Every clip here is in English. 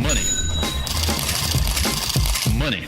Money. Money.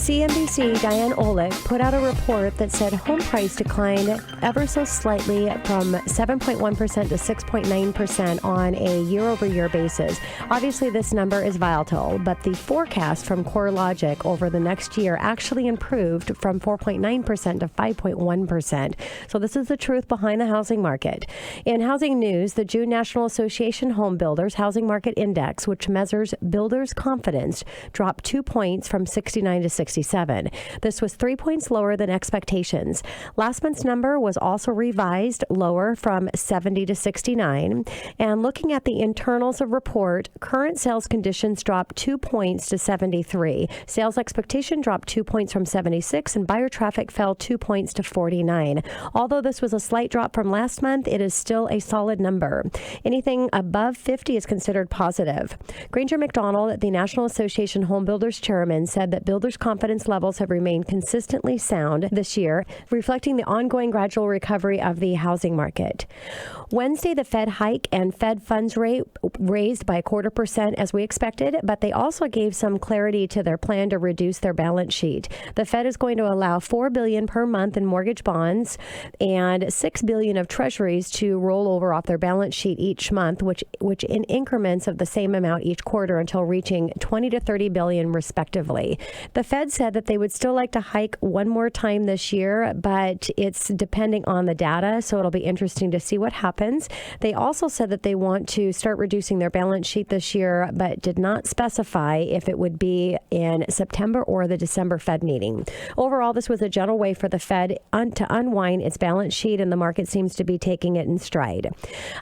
CNBC Diane Olick put out a report that said home price declined ever so slightly from 7.1% to 6.9% on a year-over-year basis. Obviously, this number is volatile, but the forecast from CoreLogic over the next year actually improved from 4.9% to 5.1%. So this is the truth behind the housing market. In housing news, the June National Association Home Builders Housing Market Index, which measures builders' confidence, dropped 2 points from 69 to 67. This was 3 points lower than expectations. Last month's number was also revised lower from 70 to 69. And looking at the internals of report, current sales conditions dropped 2 points to 73. Sales expectation dropped 2 points from 76, and buyer traffic fell 2 points to 49. Although this was a slight drop from last month, it is still a solid number. Anything above 50 is considered positive. Granger McDonald, the National Association Home Builders chairman, said that builders' confidence levels have remained consistently sound this year, reflecting the ongoing gradual recovery of the housing market. Wednesday, the Fed hike and Fed funds rate raised by 0.25% as we expected, but they also gave some clarity to their plan to reduce their balance sheet. The Fed is going to allow $4 billion per month in mortgage bonds and $6 billion of treasuries to roll over off their balance sheet each month, which in increments of the same amount each quarter until reaching $20 to $30 billion respectively. The Fed said that they would still like to hike one more time this year, but it's depending on the data, so it'll be interesting to see what happens. They also said that they want to start reducing their balance sheet this year, but did not specify if it would be in September or the December Fed meeting. Overall, this was a gentle way for the Fed to unwind its balance sheet, and the market seems to be taking it in stride.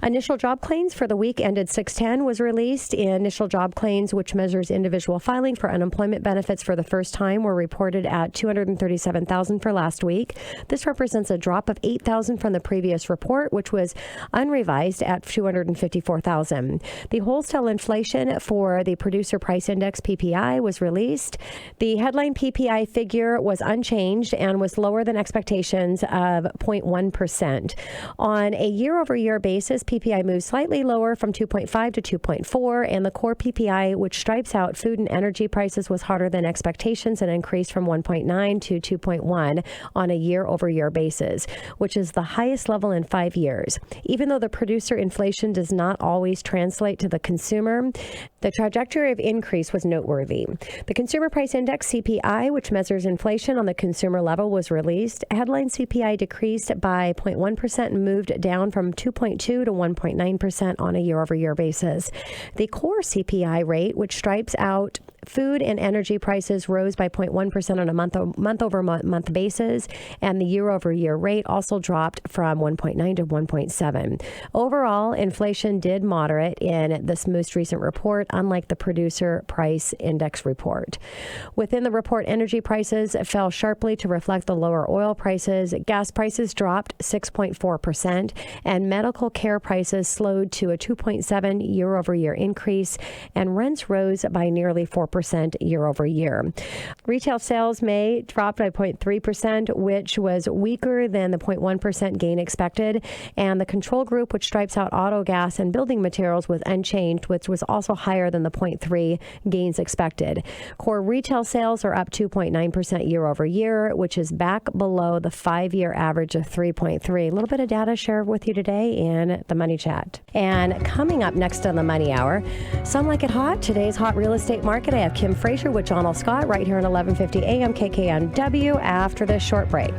Initial job claims for the week ended 6/10 was released. Initial job claims, which measures individual filing for unemployment benefits for the first time, were reported at 237,000 for last week. This represents a drop of 8,000 from the previous report, which was unrevised at 254,000. The wholesale inflation for the Producer Price Index PPI was released. The headline PPI figure was unchanged and was lower than expectations of 0.1%. On a year-over-year basis, PPI moved slightly lower from 2.5 to 2.4, and the core PPI, which stripes out food and energy prices, was hotter than expectations and increased from 1.9 to 2.1 on a year-over-year basis, which is the highest level in 5 years. Even though the producer inflation does not always translate to the consumer, the trajectory of increase was noteworthy. The Consumer Price Index CPI, which measures inflation on the consumer level, was released. Headline CPI decreased by 0.1% and moved down from 2.2 to 1.9% on a year-over-year basis. The core CPI rate, which stripes out food and energy prices, rose by 0.1% on a month-over-month basis, and the year-over-year rate also dropped from 1.9 to 1.7. Overall, inflation did moderate in this most recent report, unlike the Producer Price Index report. Within the report, energy prices fell sharply to reflect the lower oil prices. Gas prices dropped 6.4%, and medical care prices slowed to a 2.7 year-over-year increase, and rents rose by nearly 4% year over year. Retail sales May dropped by 0.3%, which was weaker than the 0.1% gain expected. And the control group, which stripes out auto, gas, and building materials, was unchanged, which was also higher than the 0.3 gains expected. Core retail sales are up 2.9% year over year, which is back below the 5-year average of 3.3. A little bit of data shared with you today in the Money Chat. And coming up next on the Money Hour, some like it hot, today's hot real estate market. I have Kim Frazier with John L. Scott right here on 1150 AM KKNW after this short break.